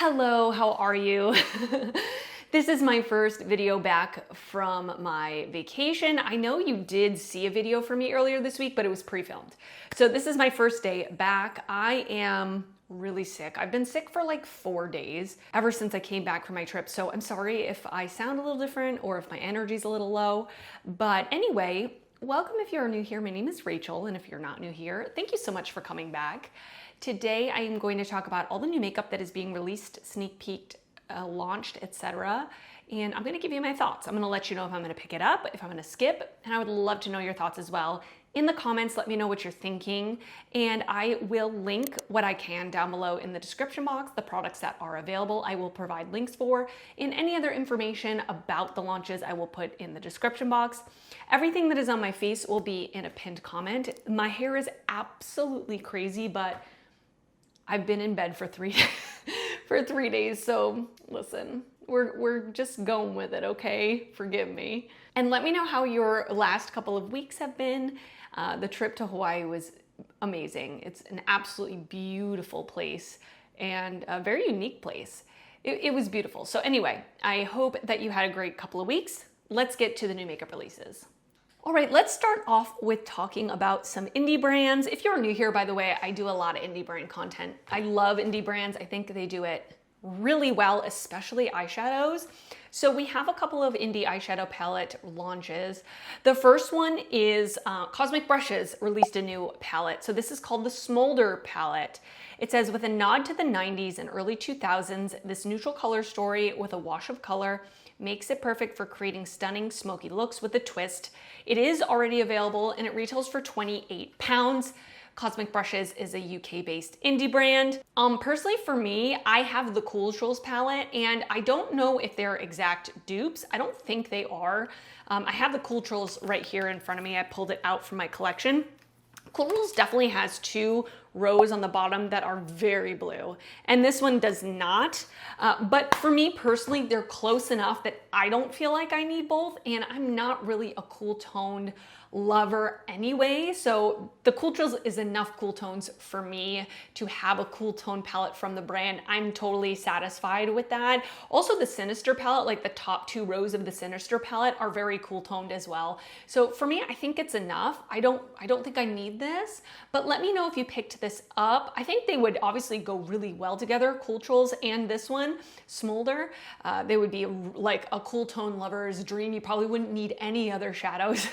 Hello, how are you? This is my first video back from my vacation. I know you did see a video from me earlier this week, but it was pre-filmed. So this is my first day back. I am really sick. I've been sick for like 4 days ever since I came back from my trip. So I'm sorry if I sound a little different or if my energy's a little low. But anyway, welcome if you're new here. My name is Rachel, and if you're not new here, thank you so much for coming back. Today I am going to talk about all the new makeup that is being released, sneak peeked, launched, etc. And I'm going to give you my thoughts. I'm going to let you know if I'm going to pick it up, if I'm going to skip, and I would love to know your thoughts as well. In the comments, let me know what you're thinking, and I will link what I can down below in the description box, the products that are available I will provide links for, and any other information about the launches I will put in the description box. Everything that is on my face will be in a pinned comment. My hair is absolutely crazy, but I've been in bed for 3 days, so listen, we're just going with it, okay? Forgive me. And let me know how your last couple of weeks have been. The trip to Hawaii was amazing. It's an absolutely beautiful place and a very unique place. It was beautiful. So anyway, I hope that you had a great couple of weeks. Let's get to the new makeup releases. All right, let's start off with talking about some indie brands. If you're new here, by the way, I do a lot of indie brand content. I love indie brands. I think they do it really well, especially eyeshadows. So we have a couple of indie eyeshadow palette launches. The first one is Cosmic Brushes released a new palette. So this is called the Smoulder palette. It says, with a nod to the 90s and early 2000s, this neutral color story with a wash of color makes it perfect for creating stunning smoky looks with a twist. It is already available and it retails for £28. Cosmic Brushes is a UK-based indie brand. Personally for me, I have the Cool Trolls palette and I don't know if they're exact dupes. I don't think they are. I have the Cool Trolls right here in front of me. I pulled it out from my collection. Cool Trolls definitely has two rows on the bottom that are very blue, and this one does not. But for me personally, they're close enough that I don't feel like I need both, and I'm not really a cool toned lover anyway, so the Cool Trolls is enough cool tones for me to have a cool tone palette from the brand. I'm totally satisfied with that. Also the Sinister palette, like the top two rows of the Sinister palette are very cool toned as well. So for me, I think it's enough. I don't think I need this, but let me know if you picked this up. I think they would obviously go really well together, Cool Trolls and this one, Smoulder. They would be like a cool tone lover's dream. You probably wouldn't need any other shadows.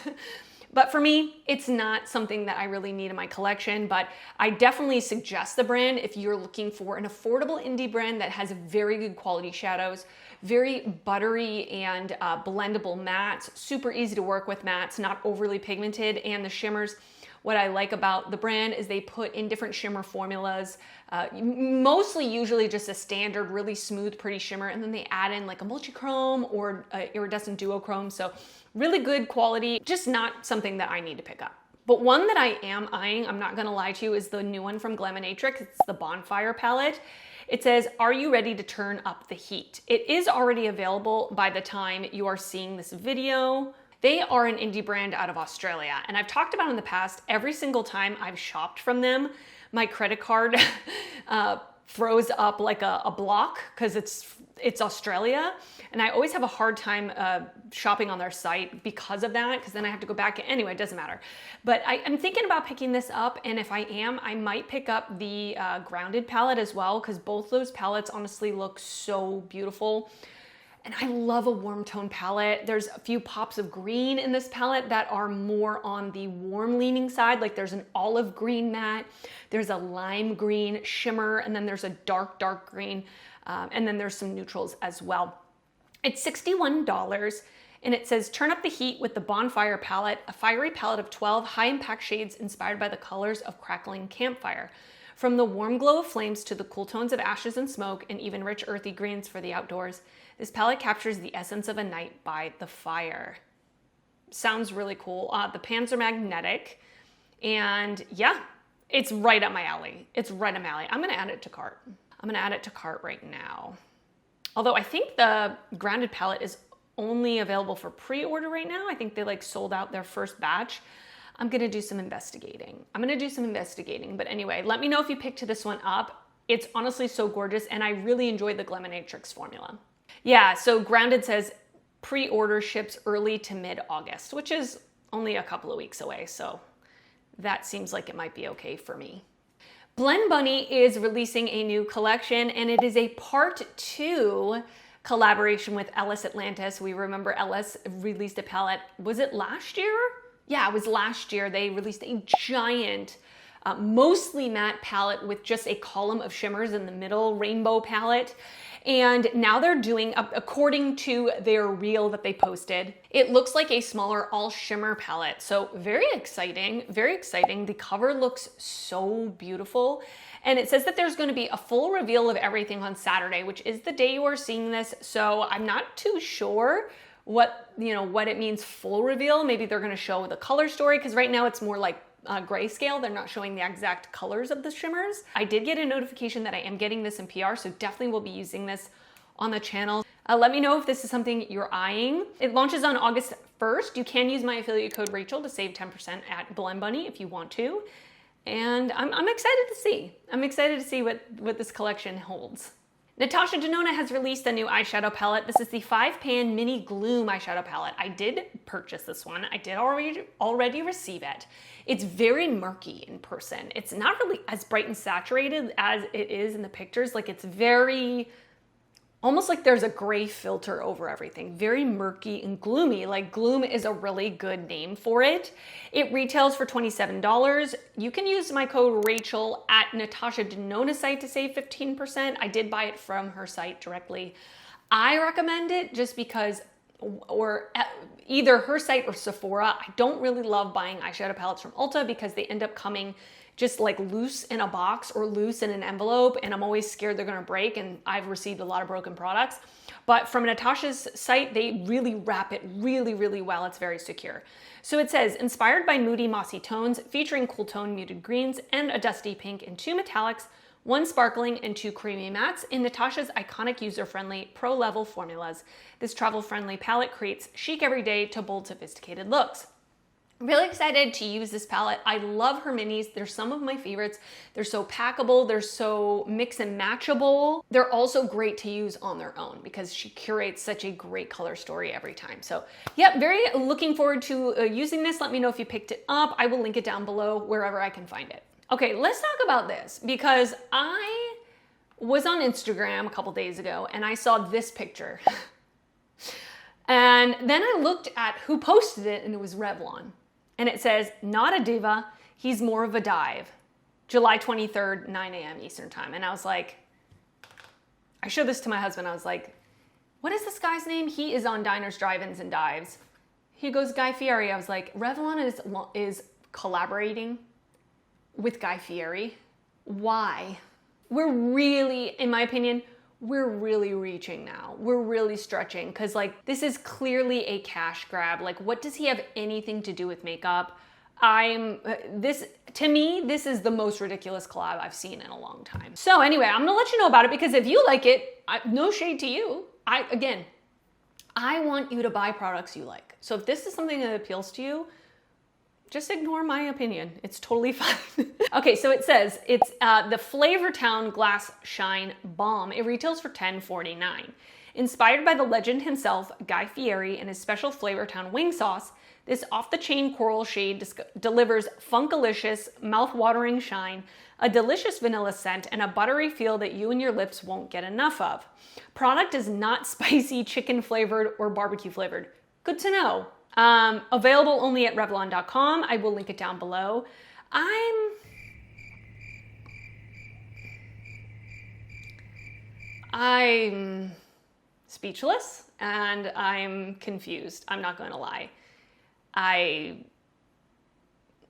But for me, it's not something that I really need in my collection, but I definitely suggest the brand if you're looking for an affordable indie brand that has very good quality shadows, very buttery and blendable mattes, super easy to work with mattes, not overly pigmented, and the shimmers. What I like about the brand is they put in different shimmer formulas, mostly usually just a standard, really smooth, pretty shimmer, and then they add in like a multi-chrome or iridescent duochrome. So really good quality, just not something that I need to pick up. But one that I am eyeing, I'm not gonna lie to you, is the new one from Glaminatrix. It's the Bonfire palette. It says, are you ready to turn up the heat? It is already available by the time you are seeing this video. They are an indie brand out of Australia, and I've talked about in the past, every single time I've shopped from them, my credit card froze up like a block because it's Australia, and I always have a hard time shopping on their site because of that, because then I have to go back. Anyway, it doesn't matter. But I'm thinking about picking this up, and if I am, I might pick up the Grounded palette as well, because both those palettes honestly look so beautiful. And I love a warm tone palette. There's a few pops of green in this palette that are more on the warm leaning side. Like there's an olive green matte, there's a lime green shimmer, and then there's a dark green, and then there's some neutrals as well. It's $61, and it says, turn up the heat with the Bonfire palette, a fiery palette of 12 high impact shades inspired by the colors of crackling campfire. From the warm glow of flames to the cool tones of ashes and smoke, and even rich earthy greens for the outdoors, this palette captures the essence of a night by the fire. Sounds really cool. The pans are magnetic, and yeah, it's right up my alley. It's right up my alley. I'm gonna add it to cart. I'm gonna add it to cart right now. Although I think the Grounded palette is only available for pre-order right now. I think they like sold out their first batch. I'm gonna do some investigating. But anyway, let me know if you picked this one up. It's honestly so gorgeous, and I really enjoyed the Glaminatrix formula. Yeah, so Grounded says pre-order ships early to mid-August, which is only a couple of weeks away, so that seems like it might be okay for me. Blend Bunny is releasing a new collection, and it is a part 2 collaboration with Ellis Atlantis. We remember Ellis released a palette, was it last year? Yeah, it was last year. They released a giant, mostly matte palette with just a column of shimmers in the middle, rainbow palette. And now they're doing, according to their reel that they posted, it looks like a smaller all shimmer palette. So very exciting, very exciting. The cover looks so beautiful. And it says that there's going to be a full reveal of everything on Saturday, which is the day you are seeing this. So I'm not too sure what it means full reveal. Maybe they're going to show the color story, because right now it's more like grayscale. They're not showing the exact colors of the shimmers. I did get a notification that I am getting this in PR, so definitely will be using this on the channel. Let me know if this is something you're eyeing. It launches on August 1st. You can use my affiliate code Rachel to save 10% at Blend Bunny if you want to. And I'm excited to see. I'm excited to see what this collection holds. Natasha Denona has released a new eyeshadow palette. This is the 5-pan mini Gloom eyeshadow palette. I did purchase this one. I did already receive it. It's very murky in person. It's not really as bright and saturated as it is in the pictures. Like, it's very, almost like there's a gray filter over everything. Very murky and gloomy. Like, Gloom is a really good name for it. It retails for $27. You can use my code Rachel at Natasha Denona site to save 15%. I did buy it from her site directly. I recommend it just because, or either her site or Sephora. I don't really love buying eyeshadow palettes from Ulta because they end up coming just like loose in a box or loose in an envelope, and I'm always scared they're gonna break, and I've received a lot of broken products. But from Natasha's site, they really wrap it really, really well. It's very secure. So it says, inspired by moody mossy tones, featuring cool tone muted greens and a dusty pink and 2 metallics, 1 sparkling and 2 creamy mattes in Natasha's iconic user-friendly pro-level formulas. This travel-friendly palette creates chic everyday to bold sophisticated looks. I'm really excited to use this palette. I love her minis. They're some of my favorites. They're so packable. They're so mix and matchable. They're also great to use on their own because she curates such a great color story every time. So yeah, very looking forward to using this. Let me know if you picked it up. I will link it down below wherever I can find it. Okay, let's talk about this because I was on Instagram a couple days ago and I saw this picture. And then I looked at who posted it, and it was Revlon. And it says, not a diva, he's more of a dive. July 23rd, 9 a.m. Eastern time. And I was like, I showed this to my husband. I was like, what is this guy's name? He is on Diners, Drive-Ins, and Dives. He goes, Guy Fieri. I was like, Revlon is collaborating with Guy Fieri. Why? We're really, in my opinion, we're really reaching now. We're really stretching because like this is clearly a cash grab. Like, what does he have anything to do with makeup? To me, this is the most ridiculous collab I've seen in a long time. So anyway, I'm gonna let you know about it because if you like it, no shade to you. I want you to buy products you like. So if this is something that appeals to you, just ignore my opinion. It's totally fine. Okay, so it says it's the Flavortown Glass Shine Balm. It retails for $10.49. Inspired by the legend himself, Guy Fieri, and his special Flavortown wing sauce, this off-the-chain coral shade delivers funkalicious, mouth-watering shine, a delicious vanilla scent, and a buttery feel that you and your lips won't get enough of. Product is not spicy, chicken flavored, or barbecue flavored. Good to know. Available only at Revlon.com. I will link it down below. I'm speechless and I'm confused. I'm not going to lie.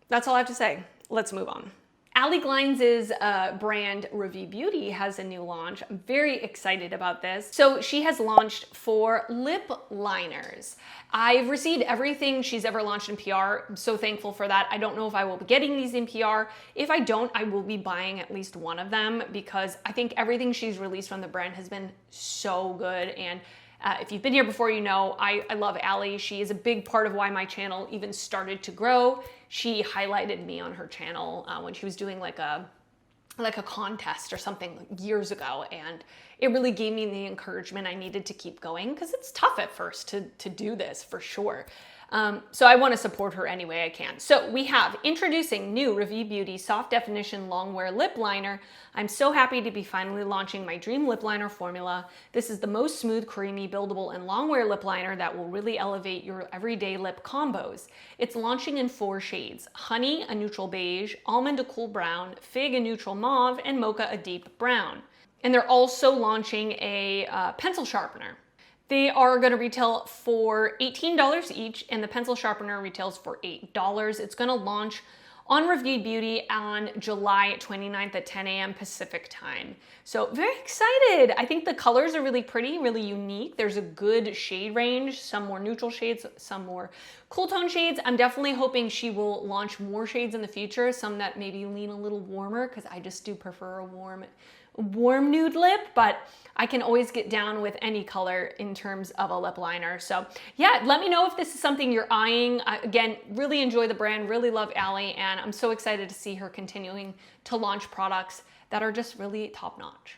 That's all I have to say. Let's move on. Allie Glines' brand Ravie Beauty has a new launch. I'm very excited about this. So she has launched 4 lip liners. I've received everything she's ever launched in PR. I'm so thankful for that. I don't know if I will be getting these in PR. If I don't, I will be buying at least one of them because I think everything she's released from the brand has been so good. And if you've been here before, you know I love Allie. She is a big part of why my channel even started to grow. She highlighted me on her channel when she was doing like a like a contest or something years ago, and it really gave me the encouragement I needed to keep going, because it's tough at first to do this for sure. So I want to support her any way I can. So we have introducing new Ravie Beauty Soft Definition Longwear Lip Liner. I'm so happy to be finally launching my dream lip liner formula. This is the most smooth, creamy, buildable, and longwear lip liner that will really elevate your everyday lip combos. It's launching in 4 shades: Honey, a neutral beige; Almond, a cool brown; Fig, a neutral mauve; and Mocha, a deep brown. And they're also launching a pencil sharpener. They are going to retail for $18 each, and the pencil sharpener retails for $8. It's going to launch on Ravie Beauty on July 29th at 10 a.m. Pacific time. So very excited. I think the colors are really pretty, really unique. There's a good shade range, some more neutral shades, some more cool tone shades. I'm definitely hoping she will launch more shades in the future, some that maybe lean a little warmer, because I just do prefer a warm nude lip, but I can always get down with any color in terms of a lip liner. So yeah, let me know if this is something you're eyeing. Again, really enjoy the brand, really love Allie, and I'm so excited to see her continuing to launch products that are just really top notch.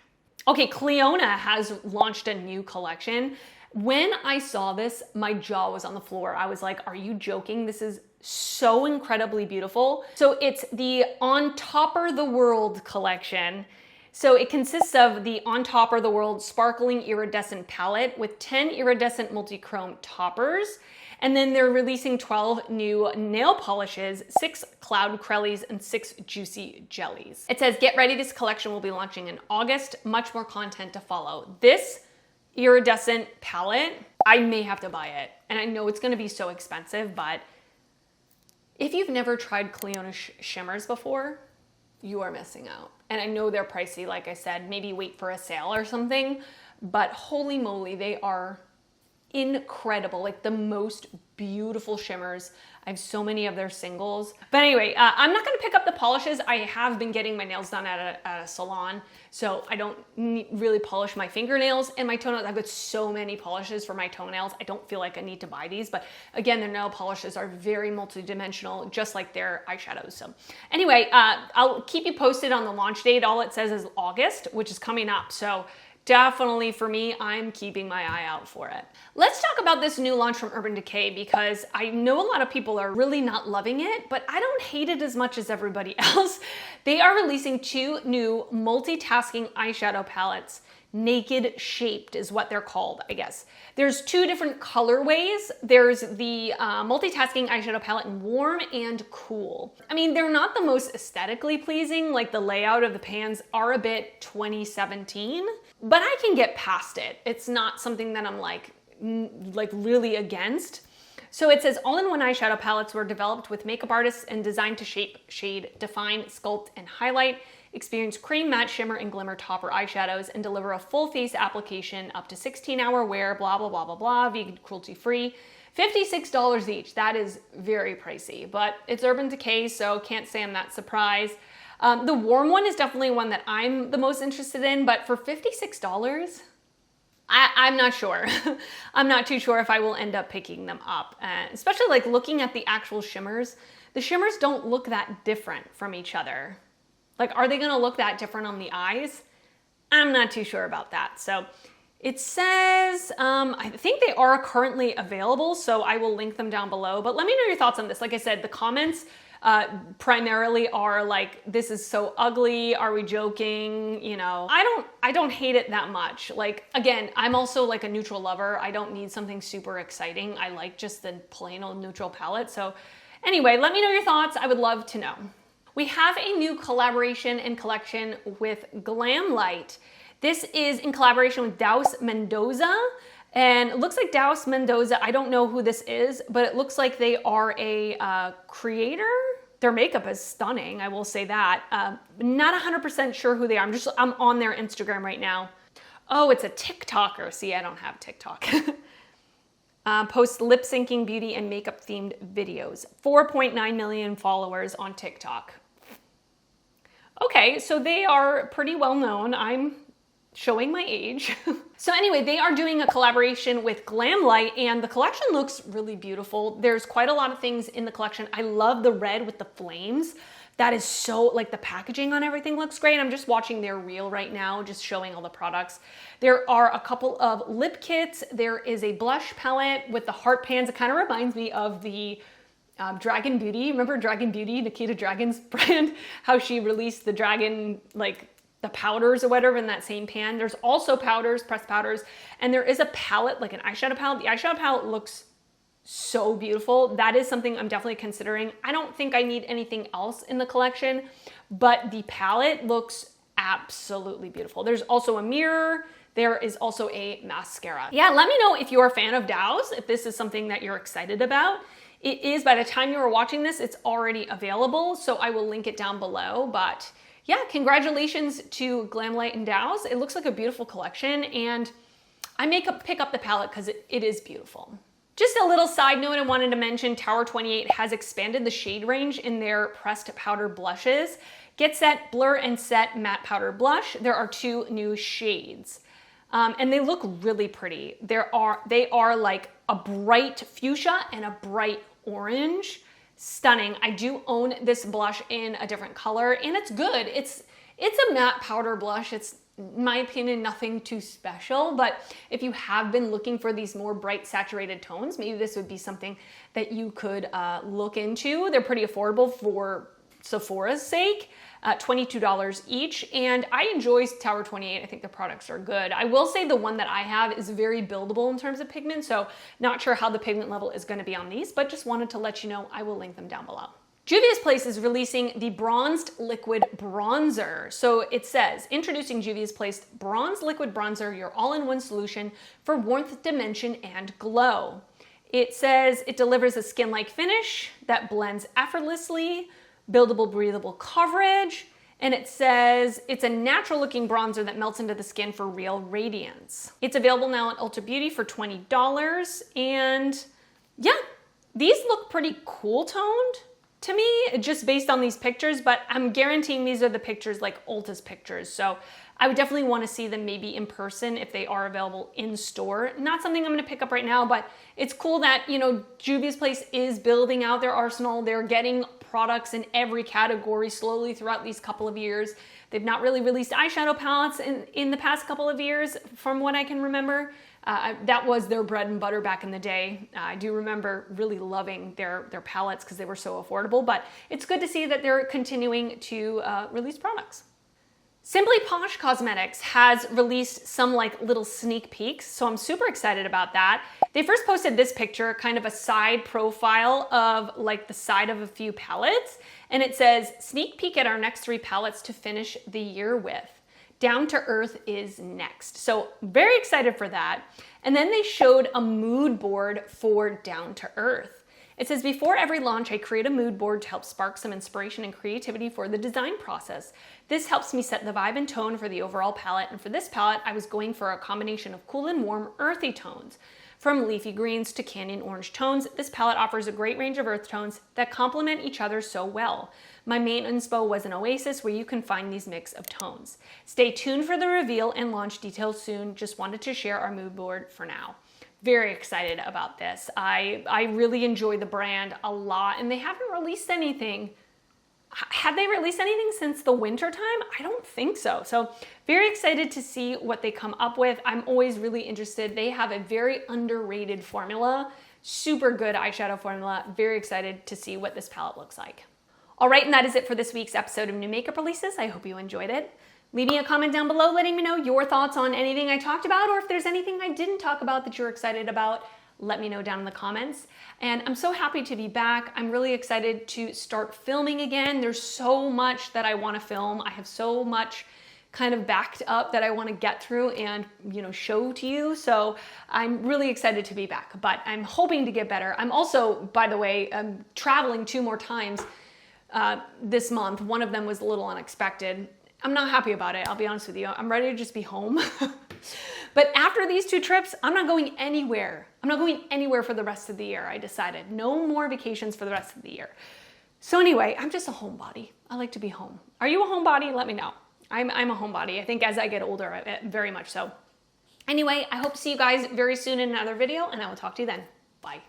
Okay, Glaminatrix has launched a new collection. When I saw this, my jaw was on the floor. I was like, are you joking? This is so incredibly beautiful. So it's the On Topper the World collection. So it consists of the On Topper the World Sparkling Iridescent Palette with 10 iridescent multi-chrome toppers. And then they're releasing 12 new nail polishes, 6 cloud crellies, and 6 juicy jellies. It says, get ready, this collection will be launching in August. Much more content to follow. This iridescent palette, I may have to buy it. And I know it's gonna be so expensive, but if you've never tried Glaminatrix shimmers before, you are missing out. And I know they're pricey, like I said, maybe wait for a sale or something, but holy moly, they are incredible, like the most beautiful shimmers. I have so many of their singles. But anyway, I'm not gonna pick up the polishes. I have been getting my nails done at a salon, so I don't really polish my fingernails and my toenails. I've got so many polishes for my toenails. I don't feel like I need to buy these, but again, their nail polishes are very multi-dimensional, just like their eyeshadows. So anyway, I'll keep you posted on the launch date. All it says is August, which is coming up. So definitely for me, I'm keeping my eye out for it. Let's talk about this new launch from Urban Decay, because I know a lot of people are really not loving it, but I don't hate it as much as everybody else. They are releasing 2 new multitasking eyeshadow palettes. Naked Shaped is what they're called, I guess. There's 2 different colorways. There's the multitasking eyeshadow palette in Warm and Cool. I mean, they're not the most aesthetically pleasing, like the layout of the pans are a bit 2017, but I can get past it. It's not something that I'm like really against. So it says, all-in-one eyeshadow palettes were developed with makeup artists and designed to shape, shade, define, sculpt, and highlight. Experience cream, matte, shimmer, and glimmer topper eyeshadows and deliver a full face application, up to 16-hour wear, blah, blah, blah, blah, blah, vegan, cruelty-free. $56 each. That is very pricey, but it's Urban Decay, so can't say I'm that surprised. The Warm one is definitely one that I'm the most interested in, but for $56, I'm not sure. I'm not too sure if I will end up picking them up, especially like looking at the actual shimmers. The shimmers don't look that different from each other. Like, are they gonna look that different on the eyes? I'm not too sure about that. So it says, I think they are currently available, so I will link them down below, but let me know your thoughts on this. Like I said, the comments primarily are like, this is so ugly, are we joking? You know, I don't hate it that much. Like, again, I'm also like a neutral lover. I don't need something super exciting. I like just the plain old neutral palette. So anyway, let me know your thoughts. I would love to know. We have a new collaboration and collection with Glamlight. This is in collaboration with Daus Mendoza, and it looks like Daus Mendoza, I don't know who this is, but it looks like they are a creator. Their makeup is stunning, I will say that. Not 100% sure who they are. I'm on their Instagram right now. Oh, it's a TikToker. See, I don't have TikTok. Posts lip syncing, beauty, and makeup themed videos. 4.9 million followers on TikTok. Okay, so they are pretty well known. I'm showing my age. So anyway, they are doing a collaboration with Glamlight, and the collection looks really beautiful. There's quite a lot of things in the collection. I love the red with the flames. That is so, like, the packaging on everything looks great. I'm just watching their reel right now, just showing all the products. There are a couple of lip kits. There is a blush palette with the heart pans. It kind of reminds me of the Dragon Beauty. Remember Dragon Beauty, Nikita Dragon's brand? How she released the dragon, like, the powders or whatever in that same pan. There's also powders, pressed powders, and there is a palette, like an eyeshadow palette. The eyeshadow palette looks so beautiful. That is something I'm definitely considering. I don't think I need anything else in the collection, but the palette looks absolutely beautiful. There's also a mirror. There is also a mascara. Yeah, let me know if you're a fan of Dow's, if this is something that you're excited about. It is, by the time you are watching this, it's already available, so I will link it down below. But yeah, congratulations to Glamlite and Dow's. It looks like a beautiful collection, and I may pick up the palette because it is beautiful. Just a little side note I wanted to mention, Tower 28 has expanded the shade range in their pressed powder blushes. Get Set Blur and Set Matte Powder Blush. There are 2 new shades. And they look really pretty. They are like a bright fuchsia and a bright orange. Stunning. I do own this blush in a different color, and it's good. It's a matte powder blush. It's, in my opinion, nothing too special, but if you have been looking for these more bright saturated tones, maybe this would be something that you could look into. They're pretty affordable for Sephora's sake, $22 each, and I enjoy Tower 28. I think the products are good. I will say the one that I have is very buildable in terms of pigment, so not sure how the pigment level is going to be on these, but just wanted to let you know. I will link them down below. Juvia's Place is releasing the Bronzed Liquid Bronzer. So it says, introducing Juvia's Place Bronzed Liquid Bronzer, your all-in-one solution for warmth, dimension, and glow. It says it delivers a skin-like finish that blends effortlessly, buildable, breathable coverage, and it says it's a natural-looking bronzer that melts into the skin for real radiance. It's available now at Ulta Beauty for $20, and yeah, these look pretty cool toned to me, just based on these pictures, but I'm guaranteeing these are the pictures, like Ulta's pictures. So I would definitely want to see them maybe in person if they are available in store. Not something I'm going to pick up right now, but it's cool that, you know, Juvia's Place is building out their arsenal. They're getting products in every category slowly throughout these couple of years. They've not really released eyeshadow palettes in the past couple of years, from what I can remember. That was their bread and butter back in the day. I do remember really loving their palettes because they were so affordable, but it's good to see that they're continuing to release products. Simply Posh Cosmetics has released some like little sneak peeks, so I'm super excited about that. They first posted this picture, kind of a side profile of like the side of a few palettes, and it says, sneak peek at our next 3 palettes to finish the year with. Down to Earth is next. So very excited for that. And then they showed a mood board for Down to Earth. It says, before every launch, I create a mood board to help spark some inspiration and creativity for the design process. This helps me set the vibe and tone for the overall palette. And for this palette, I was going for a combination of cool and warm earthy tones. From leafy greens to canyon orange tones, this palette offers a great range of earth tones that complement each other so well. My main inspo was an oasis where you can find these mix of tones. Stay tuned for the reveal and launch details soon. Just wanted to share our mood board for now. Very excited about this. I really enjoy the brand a lot, and they haven't released anything. Have they released anything since the winter time? I don't think so. So very excited to see what they come up with. I'm always really interested. They have a very underrated formula, super good eyeshadow formula. Very excited to see what this palette looks like. All right, and that is it for this week's episode of New Makeup Releases. I hope you enjoyed it. Leave me a comment down below letting me know your thoughts on anything I talked about, or if there's anything I didn't talk about that you're excited about, let me know down in the comments. And I'm so happy to be back. I'm really excited to start filming again. There's so much that I want to film. I have so much kind of backed up that I want to get through and, you know, show to you. So I'm really excited to be back, but I'm hoping to get better. I'm also, by the way, I'm traveling 2 more times this month. One of them was a little unexpected. I'm not happy about it, I'll be honest with you. I'm ready to just be home. But after these 2 trips, I'm not going anywhere. I'm not going anywhere for the rest of the year, I decided. No more vacations for the rest of the year. So anyway, I'm just a homebody. I like to be home. Are you a homebody? Let me know. I'm a homebody. I think as I get older, very much so. Anyway, I hope to see you guys very soon in another video, and I will talk to you then. Bye.